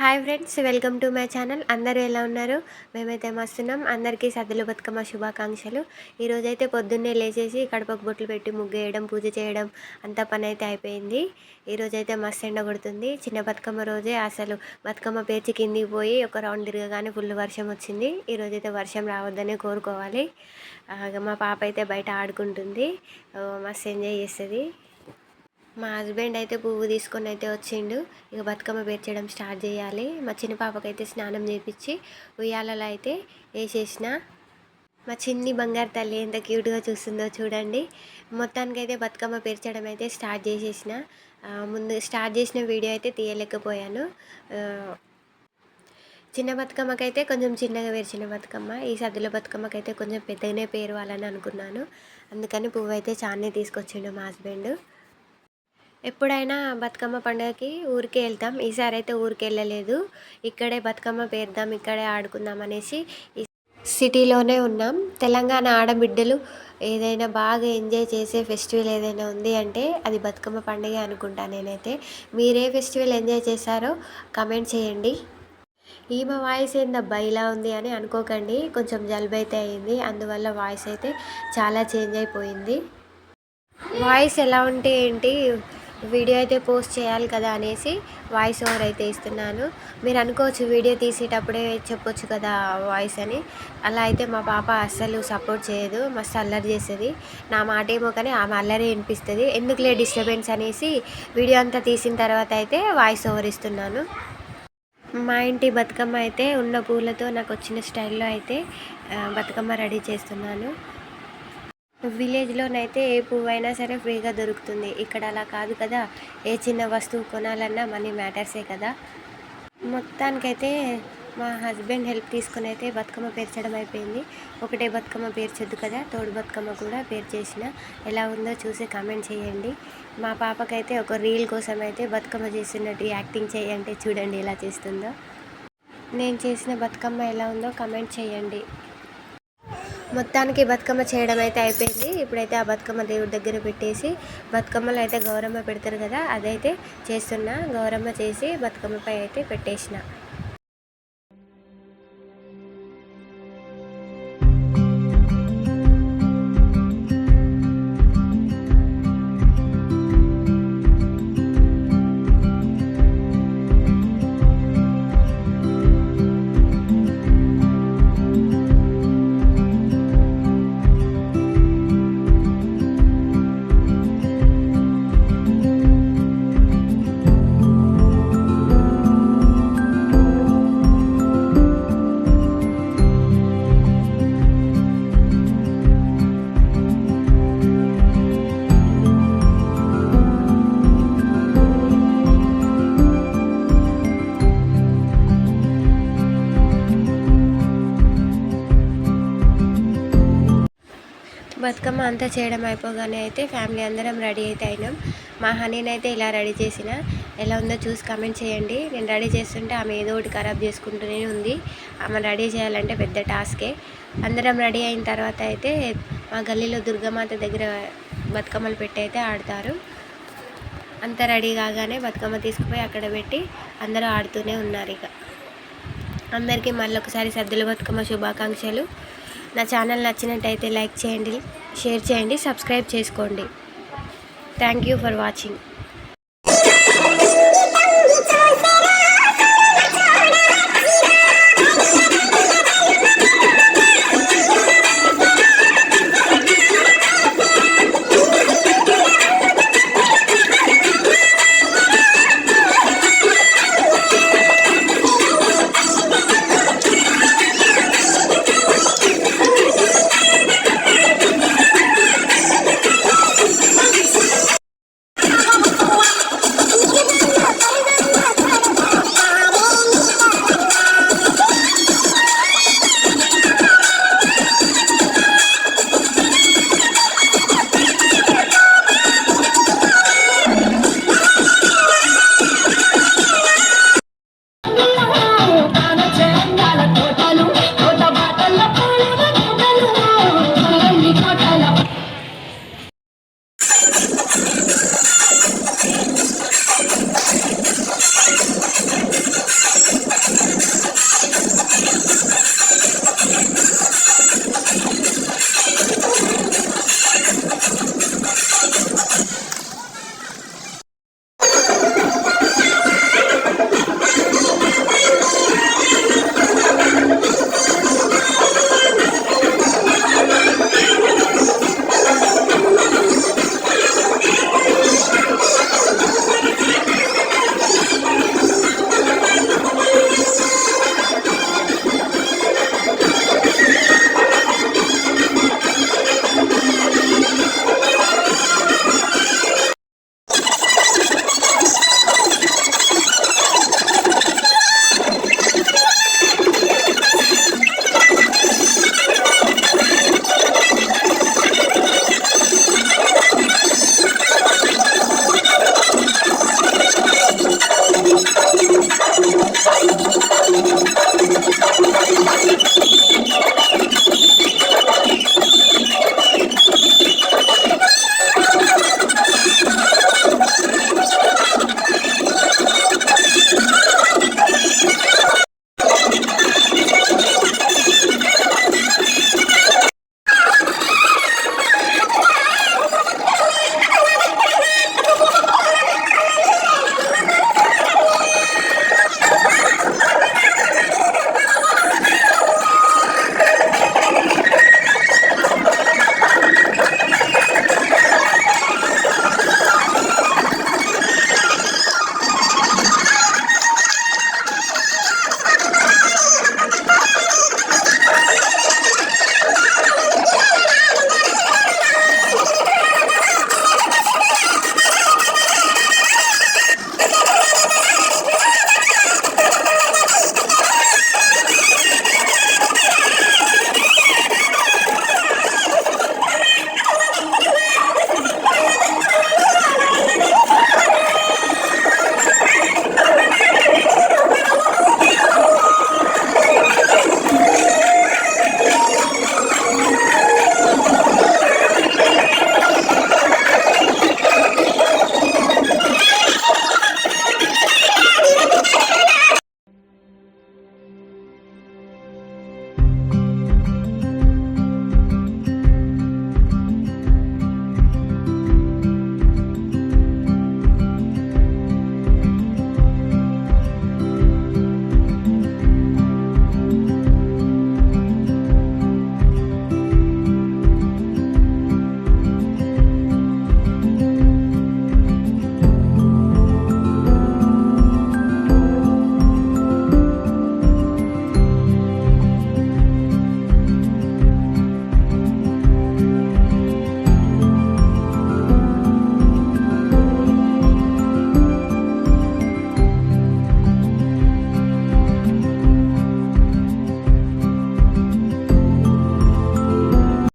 Hi friends, welcome to my channel. అందరూ ఎలా ఉన్నారు? మేమైతే మస్తున్నాం. అందరికీ సద్దుల బతుకమ్మ శుభాకాంక్షలు. ఈరోజైతే పొద్దున్నే లేచేసి కడపకు బొట్లు పెట్టి ముగ్గేయడం, పూజ చేయడం అంత పని అయితే అయిపోయింది. ఈరోజైతే మస్తు ఎండ కొడుతుంది. చిన్న బతుకమ్మ రోజే అసలు బతుకమ్మ పేర్చి కిందికి పోయి ఒక రౌండ్ తిరగగానే ఫుల్ వర్షం వచ్చింది. ఈరోజైతే వర్షం రావద్దని కోరుకోవాలి. మా పాప అయితే బయట ఆడుకుంటుంది, మస్తు ఎంజాయ్ చేస్తుంది. మా హస్బెండ్ అయితే పువ్వు తీసుకొని అయితే వచ్చిండు. ఇక బతుకమ్మ పేర్చడం స్టార్ట్ చేయాలి. మా చిన్న పాపకైతే స్నానం చేపించి ఉయ్యాలలో అయితే వేసేసిన. మా చిన్ని బంగారు తల్లి ఎంత క్యూట్గా చూస్తుందో చూడండి. మొత్తానికైతే బతుకమ్మ పేర్చడం అయితే స్టార్ట్ చేసేసిన. ముందు స్టార్ట్ చేసిన వీడియో అయితే తీయలేకపోయాను. చిన్న బతుకమ్మకైతే కొంచెం చిన్నగా పేర్చిన బతుకమ్మ, ఈ సద్దుల బతుకమ్మకైతే కొంచెం పెద్దగానే పేరవాలని అనుకున్నాను. అందుకని పువ్వు అయితే చాలానే తీసుకొచ్చిండు మా హస్బెండ్. ఎప్పుడైనా బతుకమ్మ పండుగకి ఊరికే వెళ్తాం. ఈసారి అయితే ఊరికి వెళ్ళలేదు. ఇక్కడే బతుకమ్మ పేర్దాం, ఇక్కడే ఆడుకుందాం అనేసి సిటీలోనే ఉన్నాం. తెలంగాణ ఆడబిడ్డలు ఏదైనా బాగా ఎంజాయ్ చేసే ఫెస్టివల్ ఏదైనా ఉంది అంటే అది బతుకమ్మ పండుగ అనుకుంటా నేనైతే. మీరే ఫెస్టివల్ ఎంజాయ్ చేశారో కమెంట్ చేయండి. ఈమె వాయిస్ ఏందబ్బా ఇలా ఉంది అని అనుకోకండి, కొంచెం జలుబు అయితే అయింది. అందువల్ల వాయిస్ అయితే చాలా చేంజ్ అయిపోయింది. వాయిస్ ఎలా ఉంటే ఏంటి, వీడియో అయితే పోస్ట్ చేయాలి కదా అనేసి వాయిస్ ఓవర్ అయితే ఇస్తున్నాను. మీరు అనుకోవచ్చు వీడియో తీసేటప్పుడే చెప్పొచ్చు కదా వాయిస్ అని. అలా అయితే మా పాప అస్సలు సపోర్ట్ చేయదు, మస్తు అల్లరి చేస్తుంది. నా మాట ఏమో కానీ ఆమె అల్లరి వినిపిస్తుంది. ఎందుకులే డిస్టర్బెన్స్ అనేసి వీడియో అంతా తీసిన తర్వాత అయితే వాయిస్ ఓవర్ ఇస్తున్నాను. మా ఇంటి బతుకమ్మ అయితే ఉన్న పూలతో నాకు వచ్చిన స్టైల్లో అయితే బతుకమ్మ రెడీ చేస్తున్నాను. విలేజ్లోనైతే ఏ పువ్వు అయినా సరే ఫ్రీగా దొరుకుతుంది. ఇక్కడ అలా కాదు కదా, ఏ చిన్న వస్తువు కొనాలన్నా మనీ మ్యాటర్సే కదా. మొత్తానికైతే మా హస్బెండ్ హెల్ప్ తీసుకుని అయితే బతుకమ్మ పేర్చడం అయిపోయింది. ఒకటే బతుకమ్మ పేర్చొద్దు కదా, తోడు బతుకమ్మ కూడా పేర్చేసిన. ఎలా ఉందో చూసి కామెంట్ చేయండి. మా పాపకైతే ఒక రీల్ కోసం అయితే బతుకమ్మ చేస్తున్నట్టు యాక్టింగ్ చేయంటే చూడండి ఎలా చేస్తుందో. నేను చేసిన బతుకమ్మ ఎలా ఉందో కామెంట్ చేయండి. మొత్తానికి బతుకమ్మ చేయడం అయితే అయిపోయింది. ఇప్పుడైతే ఆ బతుకమ్మ దేవుడి దగ్గర పెట్టేసి, బతుకమ్మలో అయితే గౌరమ్మ పెడతారు కదా, అదైతే చేస్తున్నా. గౌరమ్మ చేసి బతుకమ్మపై అయితే పెట్టేసిన. బతుకమ్మ అంతా చేయడం అయిపోగానే అయితే ఫ్యామిలీ అందరం రెడీ అయితే అయినాం. మా హనీని అయితే ఇలా రెడీ చేసిన. ఎలా ఉందో చూసి కామెంట్ చేయండి. నేను రెడీ చేస్తుంటే ఆమె ఏదో ఒకటి ఖరాబ్ చేసుకుంటూనే ఉంది. ఆమె రెడీ చేయాలంటే పెద్ద టాస్కే. అందరం రెడీ అయిన తర్వాత అయితే మా గల్లీలో దుర్గామాత దగ్గర బతుకమ్మలు పెట్టి అయితే ఆడతారు. అంతా రెడీ కాగానే బతుకమ్మ తీసుకుపోయి అక్కడ పెట్టి అందరూ ఆడుతూనే ఉన్నారు. ఇక అందరికీ మళ్ళొకసారి సద్దుల బతుకమ్మ శుభాకాంక్షలు. నా ఛానల్ నచ్చినట్టయితే లైక్ చేయండి, షేర్ చేయండి, సబ్స్క్రైబ్ చేసుకోండి. Thank you for watching.